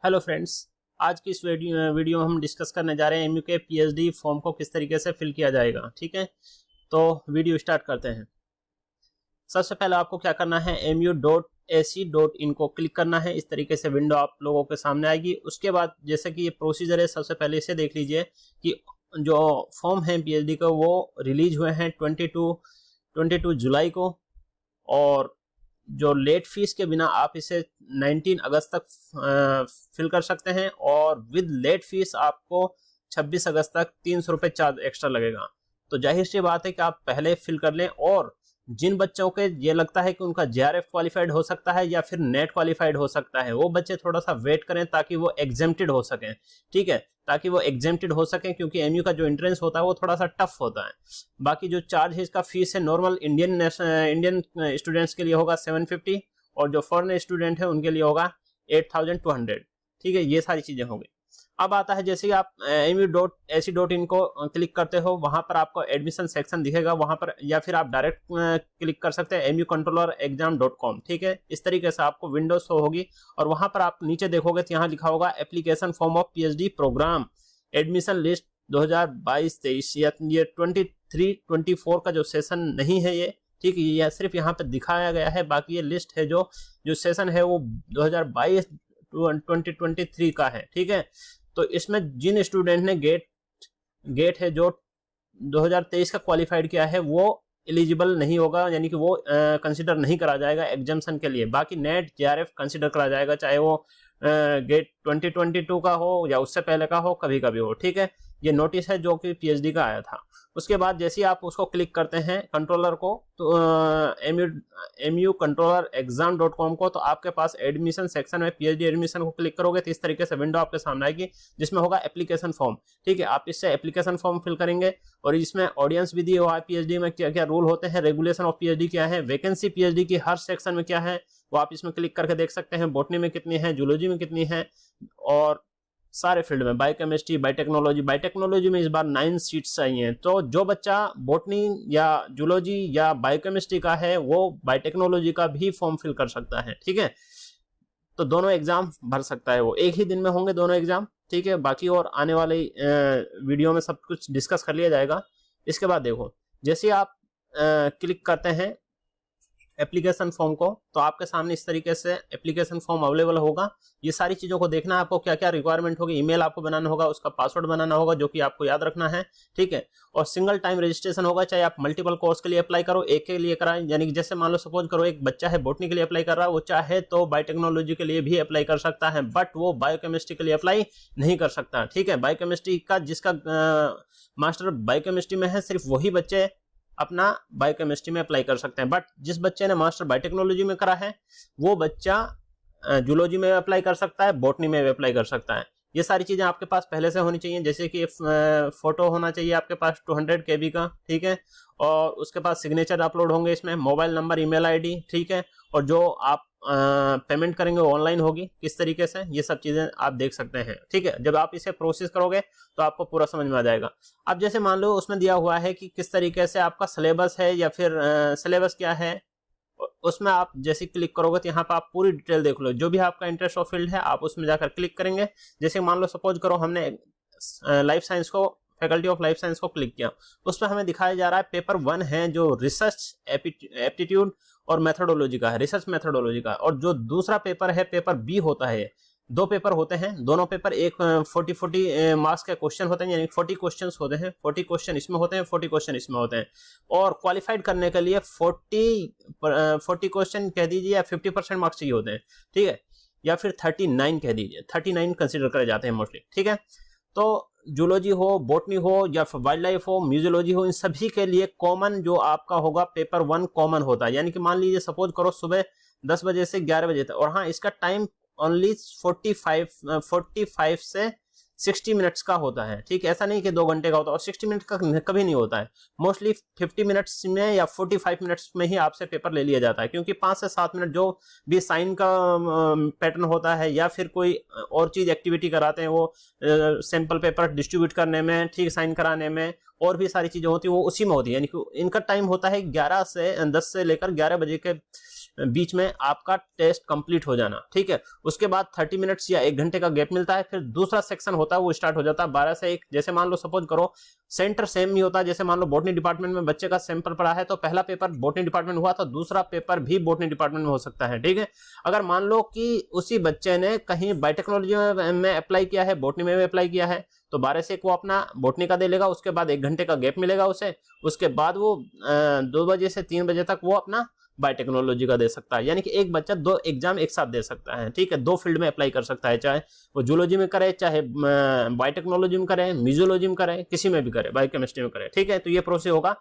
Hello friends, आज की इस वीडियो में हम डिस्कस करने जा रहे हैं एमयू के पीएचडी फॉर्म को किस तरीके से फिल किया जाएगा। ठीक है, तो वीडियो स्टार्ट करते हैं। सबसे पहले आपको क्या करना है, mu.ac.in को क्लिक करना है। इस तरीके से विंडो आप लोगों के सामने आएगी। उसके बाद जैसे कि ये प्रोसीजर है, सबसे पहले इसे देख लीजिए कि जो फॉर्म है पीएचडी का वो रिलीज हुए हैं 22 जुलाई को, और जो लेट फीस के बिना आप इसे 19 अगस्त तक फिल कर सकते हैं, और विद लेट फीस आपको 26 अगस्त तक 300 रुपये चार्ज एक्स्ट्रा लगेगा। तो जाहिर सी बात है कि आप पहले फिल कर लें, और जिन बच्चों के ये लगता है कि उनका जेआरएफ क्वालिफाइड हो सकता है या फिर नेट क्वालिफाइड हो सकता है, वो बच्चे थोड़ा सा वेट करें ताकि वो एग्जेम्प्टेड हो सकें। ठीक है, ताकि वो एग्जेम्प्टेड हो सकें, क्योंकि एमयू का जो एंट्रेंस होता है वो थोड़ा सा टफ होता है। बाकी जो चार्ज है इसका फीस है, नॉर्मल इंडियन स्टूडेंट्स के लिए होगा 750, और जो फॉरेन स्टूडेंट है उनके लिए होगा 8200। ठीक है, ये सारी चीजें होंगी। अब आता है, जैसे आप mu.ac.in को क्लिक करते हो, वहां पर आपको एडमिशन सेक्शन दिखेगा वहां पर, या फिर आप डायरेक्ट क्लिक कर सकते हैं mucontrollerexam.com। ठीक है, इस तरीके से आपको विंडो शो होगी, और वहां पर आप नीचे देखोगे तो यहाँ लिखा होगा application form of PhD programme admission list 2022-23, या ये 23-24 का जो सेशन नहीं है ये। ठीक है, ये सिर्फ यहाँ पे दिखाया गया है, बाकी ये लिस्ट है जो सेशन है वो 2022-2023 का है। ठीक है, तो इसमें जिन स्टूडेंट ने गेट है जो 2023 का क्वालिफाइड किया है वो एलिजिबल नहीं होगा, यानी कि वो कंसीडर नहीं करा जाएगा एग्जाम्शन के लिए। बाकी नेट जेआरएफ कंसीडर करा जाएगा, चाहे वो गेट 2022 का हो या उससे पहले का हो, कभी कभी हो। ठीक है, ये नोटिस है जो कि पीएचडी का आया था। उसके बाद जैसे ही आप उसको क्लिक करते हैं कंट्रोलर को, तो mucontrollerexam.com को, तो आपके पास एडमिशन सेक्शन में पीएचडी एडमिशन को क्लिक करोगे तो इस तरीके से विंडो आपके सामने आएगी, जिसमें होगा एप्लीकेशन फॉर्म। ठीक है, आप इससे एप्लीकेशन फॉर्म फिल करेंगे, और इसमें ऑडियंस भी दिया हुआ है पीएचडी में क्या क्या रूल होते हैं, रेगुलेशन ऑफ पीएचडी क्या है, वैकेंसी पीएचडी की हर सेक्शन में क्या है वो आप इसमें क्लिक करके देख सकते हैं। बॉटनी में कितनी है, जूलॉजी में कितनी है, और सारे फील्ड में, बायोकेमिस्ट्री, बायोटेक्नोलॉजी में इस बार 9 सीट्स चाहिए। तो जो बच्चा बॉटनी या जूलॉजी या बायोकेमिस्ट्री का है वो बायोटेक्नोलॉजी का भी फॉर्म फिल कर सकता है। ठीक है, तो दोनों एग्जाम भर सकता है, वो एक ही दिन में होंगे दोनों एग्जाम। ठीक है, बाकी और आने वाले वीडियो में सब कुछ डिस्कस कर लिया जाएगा। इसके बाद देखो, जैसे आप क्लिक करते हैं एप्लीकेशन फॉर्म को, तो आपके सामने इस तरीके से एप्लीकेशन फॉर्म अवेलेबल होगा। ये सारी चीजों को देखना है आपको, क्या क्या रिक्वायरमेंट होगी। ईमेल आपको बनाना होगा, उसका पासवर्ड बनाना होगा जो कि आपको याद रखना है। ठीक है, और सिंगल टाइम रजिस्ट्रेशन होगा, चाहे आप मल्टीपल कोर्स के लिए अप्लाई करो, एक के लिए कराएं। यानी कि जैसे मान लो सपोज करो एक बच्चा है बॉटनी के लिए अप्लाई कर रहा है, वो चाहे तो बायोटेक्नोलॉजी के लिए भी अप्लाई कर सकता है, बट वो बायोकेमिस्ट्री के लिए अप्लाई नहीं कर सकता। ठीक है, बायोकेमिस्ट्री का जिसका मास्टर बायोकेमिस्ट्री में है, सिर्फ वही बच्चे अपना बायोकेमिस्ट्री में अप्लाई कर सकते हैं। बट जिस बच्चे ने मास्टर बायोटेक्नोलॉजी में करा है वो बच्चा जूलॉजी में अप्लाई कर सकता है, बॉटनी में भी अप्लाई कर सकता है। ये सारी चीजें आपके पास पहले से होनी चाहिए, जैसे कि फोटो होना चाहिए आपके पास 200 KB का। ठीक है, और उसके पास सिग्नेचर अपलोड होंगे इसमें, मोबाइल नंबर, ईमेल आईडी। ठीक है, और जो आप पेमेंट करेंगे वो ऑनलाइन होगी, किस तरीके से, ये सब चीजें आप देख सकते हैं। ठीक है, जब आप इसे प्रोसेस करोगे तो आपको पूरा समझ में आ जाएगा। अब जैसे मान लो उसमें दिया हुआ है कि किस तरीके से आपका सिलेबस है, या फिर सिलेबस क्या है, उसमें आप जैसे क्लिक करोगे तो यहाँ पर आप पूरी डिटेल देख लो। जो भी आपका इंटरेस्ट ऑफ फील्ड है आप उसमें जाकर क्लिक करेंगे। जैसे मान लो सपोज करो हमने लाइफ साइंस को, फैकल्टी ऑफ लाइफ साइंस को क्लिक किया, उसमें हमें दिखाया जा रहा है पेपर 1 है जो रिसर्च एप्टीट्यूड और मेथोडोलॉजी का है, रिसर्च मेथोडोलॉजी का। और जो दूसरा पेपर है पेपर बी होता है, 2 पेपर होते हैं, दोनों पेपर एक 40 मार्क्स के क्वेश्चन होते हैं, यानी 40 क्वेश्चंस होते हैं, 40 क्वेश्चन इसमें होते हैं, 40 क्वेश्चन इसमें होते हैं। और क्वालिफाइड करने के लिए 40 क्वेश्चन कह दीजिए या 50% मार्क्स चाहिए होते हैं। ठीक है, या फिर 39 कह दीजिए, 39 कंसिडर करे जाते हैं मोस्टली। ठीक है, तो जूलॉजी हो, बॉटनी हो, या फिर वाइल्ड लाइफ हो, म्यूजियोलॉजी हो, इन सभी के लिए कॉमन जो आपका होगा पेपर 1 कॉमन होता है। यानी कि मान लीजिए सपोज करो सुबह 10 बजे से 11 बजे तक, और हाँ इसका टाइम ओनली 45 से 60 मिनट्स का होता है। ठीक, ऐसा नहीं कि 2 घंटे का होता है, और 60 मिनट का कभी नहीं होता है। मोस्टली 50 मिनट्स में या 45 मिनट्स में ही आपसे पेपर ले लिया जाता है, क्योंकि 5 से 7 मिनट जो भी साइन का पैटर्न होता है, या फिर कोई और चीज एक्टिविटी कराते हैं वो सैंपल पेपर डिस्ट्रीब्यूट करने में, ठीक, साइन कराने में, और भी सारी चीजें होती है वो उसी में होती है। यानी कि इनका टाइम होता है 10 से लेकर 11 बजे के बीच में आपका टेस्ट कंप्लीट हो जाना, ठीक है। उसके बाद 30 मिनट्स या 1 घंटे का गैप मिलता है, फिर दूसरा सेक्शन होता है वो स्टार्ट हो जाता है 12 से 1। जैसे मान लो सपोज करो सेंटर सेम ही होता है, जैसे मान लो बॉटनी डिपार्टमेंट में बच्चे का सैंपल पड़ा है तो पहला पेपर बॉटनी डिपार्टमेंट हुआ तो दूसरा पेपर भी बॉटनी डिपार्टमेंट में हो सकता है, ठीक है। अगर मान लो कि उसी बच्चे ने कहीं बायोटेक्नोलॉजी में अप्लाई किया है, बॉटनी में भी अप्लाई किया है, तो 12 से 1 वो अपना बॉटनी का दे लेगा, उसके बाद 1 घंटे का गैप मिलेगा उसे, उसके बाद वो 2 बजे से 3 बजे तक वो अपना बायोटेक्नोलॉजी का दे सकता है। यानी कि एक बच्चा 2 एग्जाम एक साथ दे सकता है, ठीक है। 2 फील्ड में अप्लाई कर सकता है, चाहे वो जूलॉजी में करे, चाहे बायोटेक्नोलॉजी में करे, म्यूजियोलॉजी में करे, किसी में भी करे, बायोकेमिस्ट्री में करे, ठीक है। तो ये प्रोसेस होगा।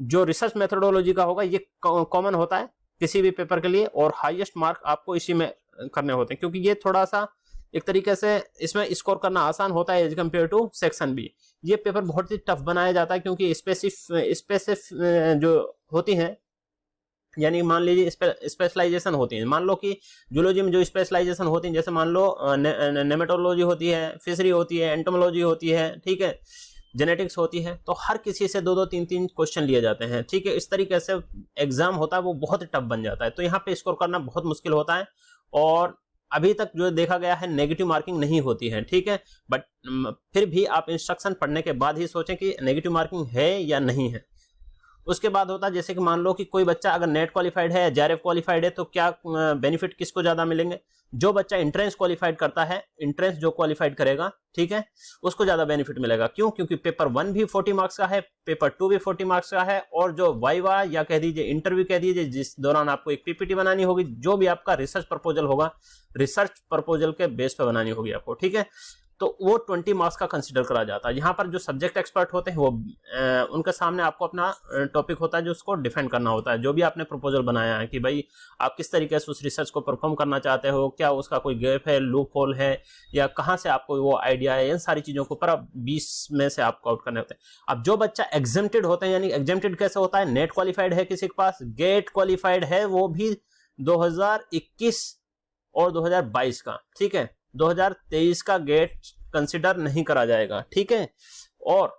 जो रिसर्च मेथोडोलॉजी का होगा ये कॉमन होता है किसी भी पेपर के लिए, और हाईएस्ट मार्क आपको इसी में करने होते हैं, क्योंकि ये थोड़ा सा एक तरीके से इसमें स्कोर करना आसान होता है as compare to section B. ये पेपर बहुत ही टफ बनाया जाता है क्योंकि स्पेसिफिक जो होती हैं, यानी मान लीजिए स्पेशलाइजेशन होती है। मान लो कि जूलॉजी में जो स्पेशलाइजेशन होती है, जैसे मान लो नेमेटोलॉजी होती है, फिशरी होती है, एंटोमोलॉजी होती है, ठीक है, जेनेटिक्स होती है, तो हर किसी से 2-2 3-3 क्वेश्चन लिए जाते हैं, ठीक है। इस तरीके से एग्जाम होता है वो बहुत टफ बन जाता है, तो यहाँ पे स्कोर करना बहुत मुश्किल होता है। और अभी तक जो देखा गया है नेगेटिव मार्किंग नहीं होती है, ठीक है। बट फिर भी आप इंस्ट्रक्शन पढ़ने के बाद ही सोचें कि नेगेटिव मार्किंग है या नहीं है। उसके बाद होता है जैसे कि मान लो कि कोई बच्चा अगर नेट क्वालिफाइड है या जेआरएफ क्वालिफाइड है, तो क्या बेनिफिट किसको ज्यादा मिलेंगे? जो बच्चा इंट्रेंस क्वालिफाइड करता है, इंट्रेंस जो क्वालिफाइड करेगा, ठीक है, उसको ज्यादा बेनिफिट मिलेगा। क्यों? क्योंकि पेपर 1 भी 40 मार्क्स का है, पेपर 2 भी 40 मार्क्स का है, और जो वाइवा या कह दीजिए इंटरव्यू कह दीजिए, जिस दौरान आपको एक पीपीटी बनानी होगी, जो भी आपका रिसर्च प्रपोजल होगा, रिसर्च प्रपोजल के बेस पे बनानी होगी आपको, ठीक है, तो वो 20 मार्क्स का कंसीडर करा जाता है। यहाँ पर जो सब्जेक्ट एक्सपर्ट होते हैं वो उनके सामने आपको अपना टॉपिक होता है जो उसको डिफेंड करना होता है, जो भी आपने प्रपोजल बनाया है कि भाई आप किस तरीके से उस रिसर्च को परफॉर्म करना चाहते हो, क्या उसका कोई गैप है, लूप होल है, या कहाँ से आपको वो आइडिया है, इन सारी चीजों के ऊपर आप 20 में से आपको आउट करने होते हैं। अब जो बच्चा एग्जेम्प्टेड होते हैं, यानी एग्जेम्प्टेड कैसे होता है, नेट क्वालिफाइड है किसी के पास, गेट क्वालिफाइड है, वो भी 2021 और 2022 का, ठीक है, 2023 का गेट कंसिडर नहीं करा जाएगा, ठीक है। और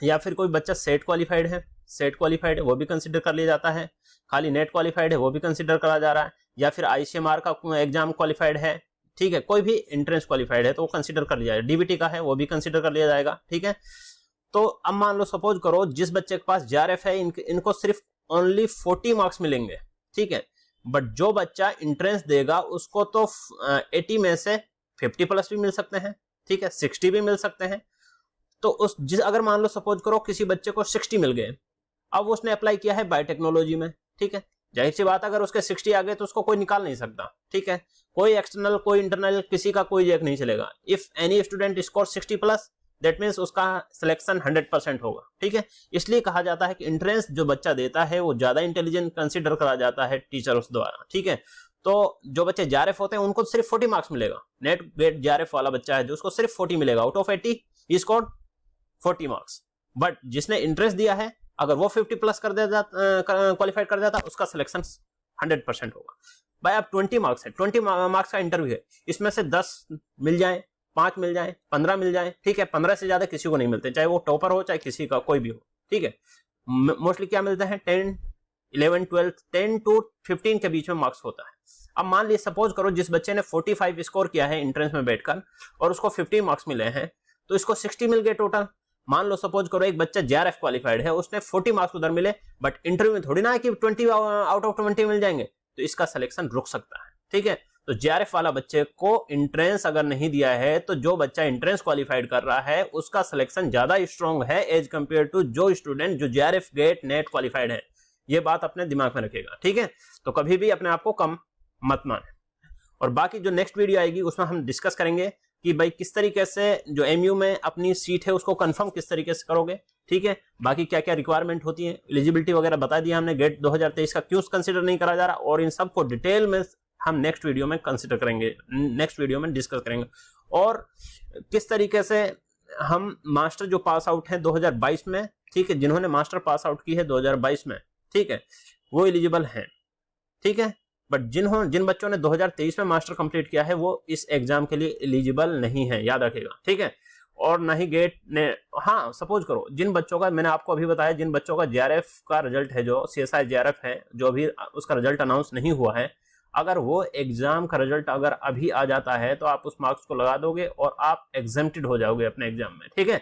या फिर कोई बच्चा सेट क्वालिफाइड है, सेट क्वालिफाइड है वो भी कंसिडर कर लिया जाता है, खाली नेट क्वालिफाइड है वो भी कंसिडर करा जा रहा है, या फिर आईसीएमआर का एग्जाम क्वालिफाइड है, ठीक है, कोई भी एंट्रेंस क्वालिफाइड है तो वो कंसिडर कर लिया जाएगा, डीबीटी का है वो भी कंसिडर कर लिया जाएगा, ठीक है। तो अब मान लो सपोज करो जिस बच्चे के पास जेआरएफ है, इनको सिर्फ ओनली 40 मार्क्स मिलेंगे, ठीक है, बट जो बच्चा इंट्रेंस देगा उसको तो 80 में से 50 प्लस भी मिल सकते हैं, ठीक है, 60 भी मिल सकते हैं। तो अगर मान लो सपोज करो किसी बच्चे को 60 मिल गए, अब उसने अप्लाई किया है बायोटेक्नोलॉजी में, ठीक है, जाहिर सी बात अगर उसके 60 आ गए तो उसको कोई निकाल नहीं सकता, ठीक है, कोई एक्सटर्नल कोई इंटरनल किसी का कोई जैक नहीं चलेगा। If any student score 60 plus that means उसका सिलेक्शन 100% होगा, ठीक है। इसलिए कहा जाता है कि इंट्रेंस जो बच्चा देता है वो ज्यादा इंटेलिजेंट कंसिडर करा जाता है टीचर्स द्वारा, ठीक है। तो जो बच्चे जेआरएफ होते हैं उनको सिर्फ 40 मार्क्स मिलेगा, नेट गेट जेआरएफ वाला बच्चा है जो उसको सिर्फ 40 मिलेगा, out of 80 he scored 40 marks. But जिसने इंटरेस्ट दिया है अगर वो 50 प्लस कर देता, क्वालिफाइड कर देता, उसका सिलेक्शन 100% होगा। भाई अब 20 मार्क्स है, 20 मार्क्स का इंटरव्यू है, इसमें से 10 मिल जाए, 5 मिल जाए, 15 मिल जाए, ठीक है, 15 से ज्यादा किसी को नहीं मिलते, चाहे वो टॉपर हो चाहे किसी का कोई भी हो, ठीक है। मोस्टली क्या मिलता है 10, 11, 12, 10 to 15 के बीच में मार्क्स होता है। अब मान लीजिए सपोज करो जिस बच्चे ने 45 स्कोर किया है एंट्रेंस में बैठकर और उसको 50 मार्क्स मिले हैं, तो इसको 60 मिल गए टोटल। मान लो सपोज करो एक बच्चा जेआरएफ क्वालिफाइड है, उसने 40 मार्क्स उधर मिले, बट इंटरव्यू में थोड़ी ना है कि 20 आउट ऑफ 20 मिल जाएंगे, तो इसका सिलेक्शन रुक सकता है, ठीक है। तो जेआरएफ वाला बच्चे को इंट्रेंस अगर नहीं दिया है तो जो बच्चा इंट्रेंस क्वालिफाइड कर रहा है उसका सिलेक्शन ज्यादा स्ट्रॉन्ग है एज कंपेयर टू जो स्टूडेंट जो जेआरएफ गेट नेट क्वालिफाइड है। ये बात अपने दिमाग में रखिएगा, ठीक है। तो कभी भी अपने आप को कम मत माने। और बाकी जो नेक्स्ट वीडियो आएगी उसमें हम डिस्कस करेंगे कि भाई किस तरीके से जो एमयू में अपनी सीट है उसको कंफर्म किस तरीके से करोगे, ठीक है। बाकी क्या क्या रिक्वायरमेंट होती है, एलिजिबिलिटी वगैरह बता दिया हमने, गेट 2023 का क्यों कंसिडर नहीं करा जा रहा, और इन सबको डिटेल में हम नेक्स्ट वीडियो में कंसिडर करेंगे, नेक्स्ट वीडियो में डिस्कस करेंगे। और किस तरीके से हम मास्टर जो पास आउट है 2022 में, ठीक है, जिन्होंने मास्टर पास आउट की है 2022 में, ठीक है, वो एलिजिबल हैं, ठीक है। बट जिन बच्चों ने 2023 में मास्टर कंप्लीट किया है वो इस एग्जाम के लिए एलिजिबल नहीं है, याद रखिएगा, ठीक है। और ना ही गेट ने। हाँ, सपोज करो जिन बच्चों का, मैंने आपको अभी बताया, जिन बच्चों का जेआरएफ का रिजल्ट है, जो CSI जेआरएफ है, जो अभी उसका रिजल्ट अनाउंस नहीं हुआ है, अगर वो एग्जाम का रिजल्ट अगर अभी आ जाता है तो आप उस मार्क्स को लगा दोगे और आप एग्जेम्प्टेड हो जाओगे अपने एग्जाम में। ठीक है,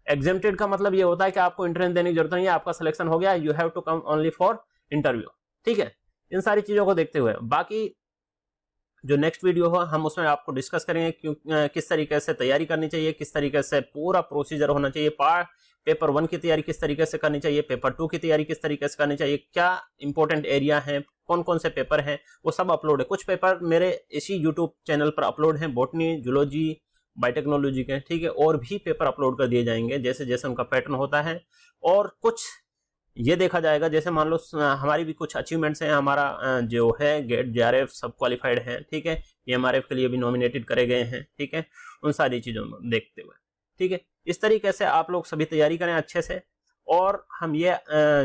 एग्जेम्प्टेड का मतलब ये होता है कि आपको एंट्रेंस देने की जरूरत नहीं है, आपका सिलेक्शन हो गया, you have to come only for interview. ठीक है, इन सारी चीजों को देखते हुए बाकी जो नेक्स्ट वीडियो हो हम उसमें आपको डिस्कस करेंगे किस तरीके से तैयारी करनी चाहिए, किस तरीके से पूरा प्रोसीजर होना चाहिए, पेपर 1 की तैयारी किस तरीके से करनी चाहिए, पेपर 2 की तैयारी किस तरीके से करनी चाहिए, क्या इंपॉर्टेंट एरिया है, कौन कौन से पेपर हैं, वो सब अपलोड है। कुछ पेपर मेरे इसी यूट्यूब चैनल पर अपलोड हैं, बॉटनी, जूलॉजी, बायोटेक्नोलॉजी के। ठीक है, और भी पेपर अपलोड कर दिए जाएंगे जैसे जैसे उनका पैटर्न होता है। और कुछ ये देखा जाएगा, जैसे मान लो हमारी भी कुछ अचीवमेंट्स हैं, हमारा जो है गेट जेआरएफ सब क्वालिफाइड है। ठीक है, PMRF के लिए भी नॉमिनेटेड करे गए हैं। ठीक है, उन सारी चीजों को देखते हुए, ठीक है, इस तरीके से आप लोग सभी तैयारी करें अच्छे से। और हम ये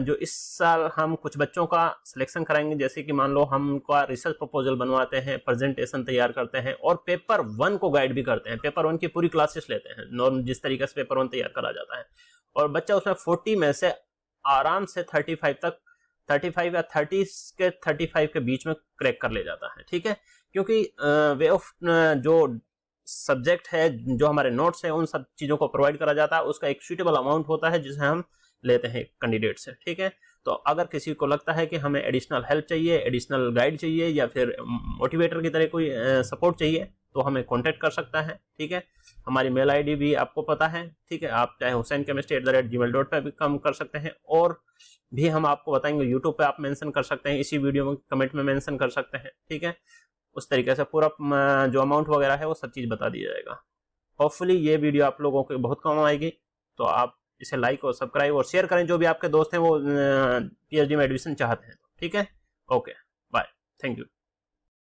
जो इस साल हम कुछ बच्चों का सिलेक्शन कराएंगे, जैसे कि मान लो हम उनका रिसर्च प्रपोजल बनवाते हैं, प्रेजेंटेशन तैयार करते हैं और पेपर 1 को गाइड भी करते हैं, पेपर 1 की पूरी क्लासेस लेते हैं, नॉर्म जिस तरीके से पेपर 1 तैयार करा जाता है। और बच्चा उसमें 40 में से आराम से 35 तक, 35 या 30 के 35 के बीच में क्रैक कर ले जाता है। ठीक है, क्योंकि वे ऑफ जो सब्जेक्ट है, जो हमारे नोट्स हैं, उन सब चीजों को प्रोवाइड करा जाता है, उसका एक सूटेबल अमाउंट होता है जिसे हम लेते हैं कैंडिडेट से। ठीक है, तो अगर किसी को लगता है कि हमें एडिशनल हेल्प चाहिए, एडिशनल गाइड चाहिए या फिर मोटिवेटर की तरह कोई सपोर्ट चाहिए तो हमें कांटेक्ट कर सकता है। ठीक है, हमारी मेल आईडी भी आपको पता है। ठीक है, आप चाहे husseinchemistry@gmail.com पे भी कम कर सकते हैं, और भी हम आपको बताएंगे यूट्यूब पे आप मेंशन कर सकते हैं, इसी वीडियो में कमेंट में मेंशन कर सकते हैं। ठीक है, उस तरीके से पूरा जो अमाउंट वगैरह है वो सब चीज़ बता दिया जाएगा। होपफुली ये वीडियो आप लोगों को बहुत काम आएगी, तो आप इसे लाइक और सब्सक्राइब और शेयर करें जो भी आपके दोस्त हैं वो PhD में एडमिशन चाहते हैं। ठीक है, ओके, बाय, थैंक यू।